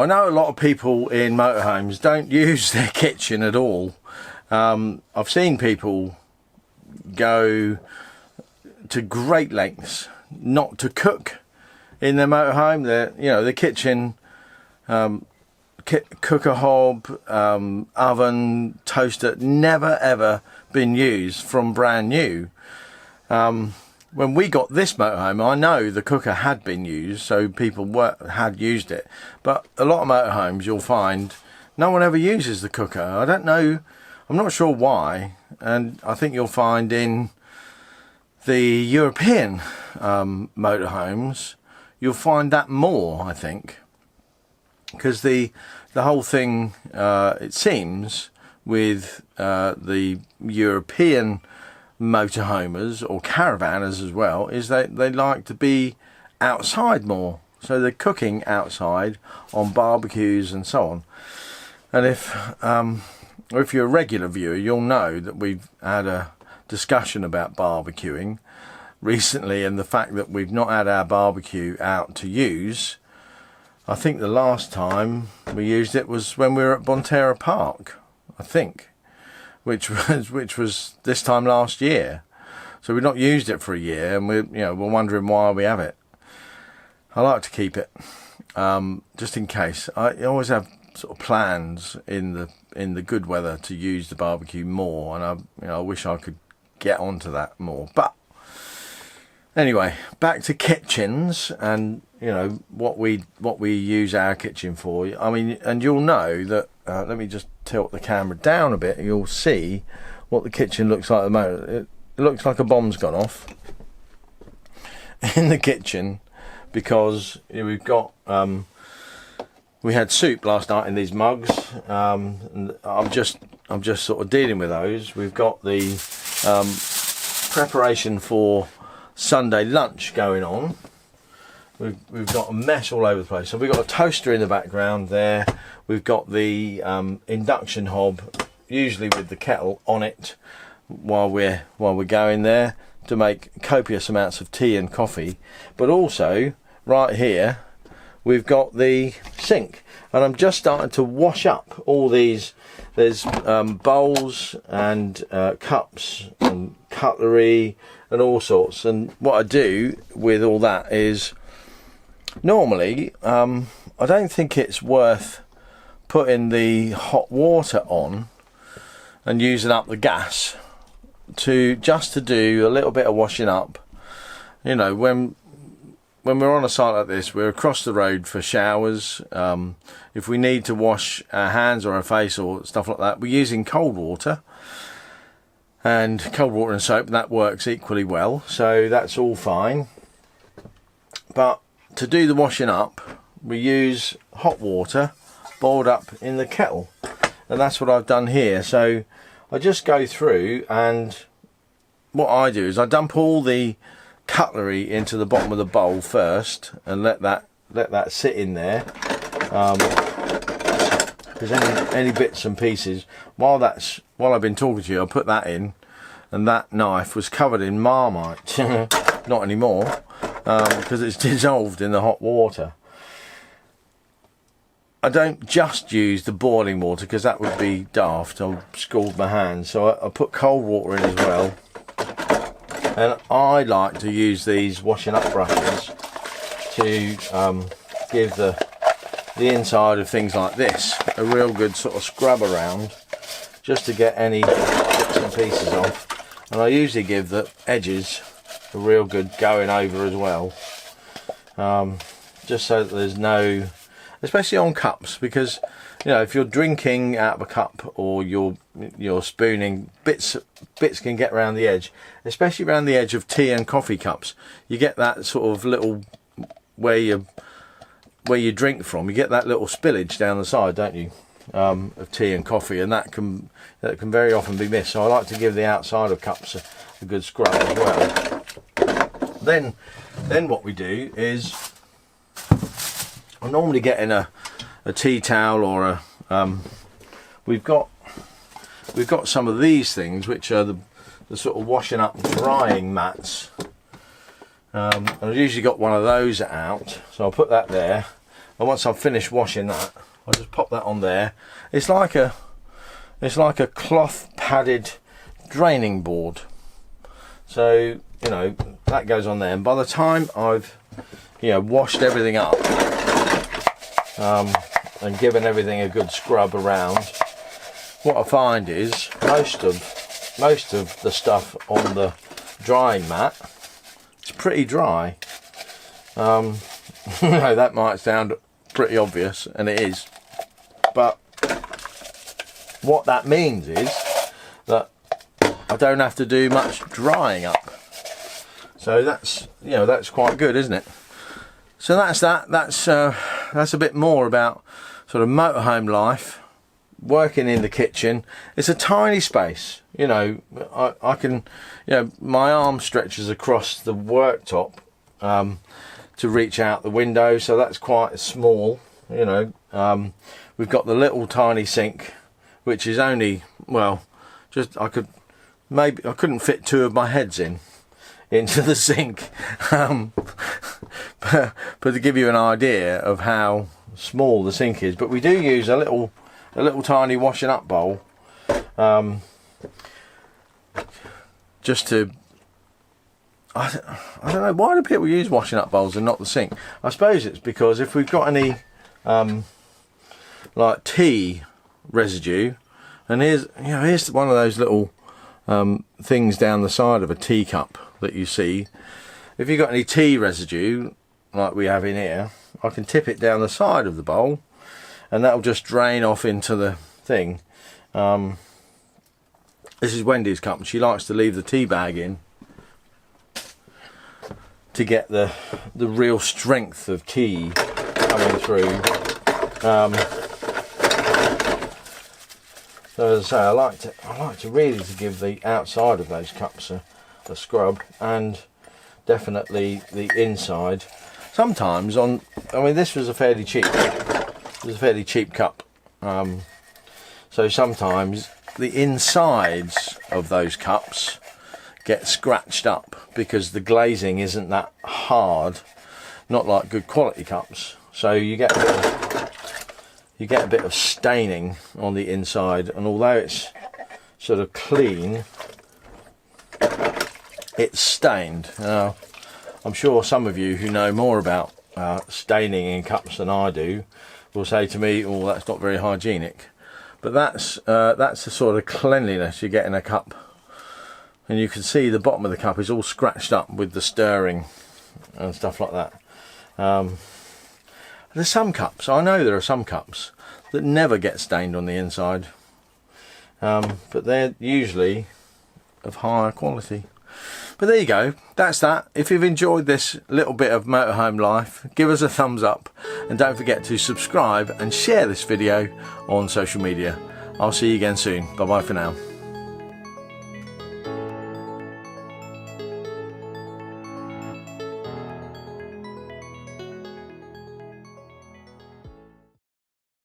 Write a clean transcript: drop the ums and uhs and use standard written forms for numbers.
I know a lot of people in motorhomes don't use their kitchen at all. I've seen people go to great lengths not to cook in their motorhome. The kitchen, cooker hob, oven, toaster, never ever been used from brand new. When we got this motorhome, I know the cooker had been used, so people had used it. But a lot of motorhomes, you'll find no one ever uses the cooker. I don't know, I'm not sure why. And I think you'll find in the European motorhomes, you'll find that more, I think. Because the whole thing, it seems, with the European motorhomers or caravanners as well, is that they like to be outside more, so they're cooking outside on barbecues and so on. And if you're a regular viewer, you'll know that we've had a discussion about barbecuing recently, and the fact that we've not had our barbecue out to use. I think the last time we used it was when we were at Bonterra Park, I think, which was this time last year. So we've not used it for a year, and we're wondering why we have it. I like to keep it just in case. I always have sort of plans in the good weather to use the barbecue more, and I wish I could get onto that more. But anyway, back to kitchens and what we use our kitchen for. I mean, and you'll know that. Let me just tilt the camera down a bit. You'll see what the kitchen looks like at the moment. It looks like a bomb's gone off in the kitchen, because we've got we had soup last night in these mugs, and I'm just sort of dealing with those. We've got the preparation for Sunday lunch going on. We've got a mess all over the place. So we've got a toaster in the background there. We've got the induction hob, usually with the kettle on it, while we're going there to make copious amounts of tea and coffee. But also right here we've got the sink, and I'm just starting to wash up all these. There's bowls and cups and cutlery and all sorts. And what I do with all that is, normally I don't think it's worth putting the hot water on and using up the gas to do a little bit of washing up. When we're on a site like this, we're across the road for showers. If we need to wash our hands or our face or stuff like that, we're using cold water and soap, and that works equally well, so that's all fine. But to do the washing up, we use hot water boiled up in the kettle, and that's what I've done here. So I just go through, and what I do is I dump all the cutlery into the bottom of the bowl first and let that sit in there, because any bits and pieces, while I've been talking to you, I'll put that in. And that knife was covered in Marmite. Not anymore, because it's dissolved in the hot water. I don't just use the boiling water, because that would be daft. I'll scald my hands. So I put cold water in as well. And I like to use these washing up brushes to give the inside of things like this a real good sort of scrub around, just to get any bits and pieces off. And I usually give the edges a real good going over as well, just so that there's no, especially on cups, because if you're drinking out of a cup or you're spooning, bits can get around the edge, especially around the edge of tea and coffee cups. You get that sort of little, where you drink from, you get that little spillage down the side, don't you, of tea and coffee, and that can very often be missed. So I like to give the outside of cups a good scrub as well. Then what we do is, I normally get in a tea towel or we've got some of these things, which are the sort of washing up drying mats, and I've usually got one of those out, so I'll put that there. And once I've finished washing that, I'll just pop that on there. It's like a cloth padded draining board. So, you know, that goes on there. And by the time I've, you know, washed everything up and given everything a good scrub around, what I find is most of the stuff on the drying mat is pretty dry. You know, that might sound pretty obvious, and it is, but what that means is that I don't have to do much drying up. So that's, you know, that's quite good, isn't it? So that's that. That's a bit more about sort of motorhome life, working in the kitchen. It's a tiny space, you know. I can, you know, my arm stretches across the worktop to reach out the window, so that's quite small, you know. We've got the little tiny sink, which is only, well, just I couldn't fit 2 of my heads into the sink. But to give you an idea of how small the sink is, but we do use a little tiny washing up bowl, just to, I don't know, why do people use washing up bowls and not the sink? I suppose it's because if we've got any like tea residue, and here's one of those little things down the side of a teacup that you see. If you've got any tea residue like we have in here, I can tip it down the side of the bowl and that'll just drain off into the thing. This is Wendy's cup, and she likes to leave the tea bag in to get the real strength of tea coming through. So as I say, I like to really give the outside of those cups a scrub, and definitely the inside. Sometimes I mean, this was a fairly cheap cup, so sometimes the insides of those cups get scratched up because the glazing isn't that hard, not like good quality cups, so you get a bit of staining on the inside, and although it's sort of clean, it's stained. Now, I'm sure some of you who know more about staining in cups than I do will say to me, "Oh, that's not very hygienic." But that's the sort of cleanliness you get in a cup. And you can see the bottom of the cup is all scratched up with the stirring and stuff like that. There's some cups, I know there are some cups that never get stained on the inside, but they're usually of higher quality. But there you go, that's that. If you've enjoyed this little bit of motorhome life, give us a thumbs up, and don't forget to subscribe and share this video on social media. I'll see you again soon. Bye bye for now.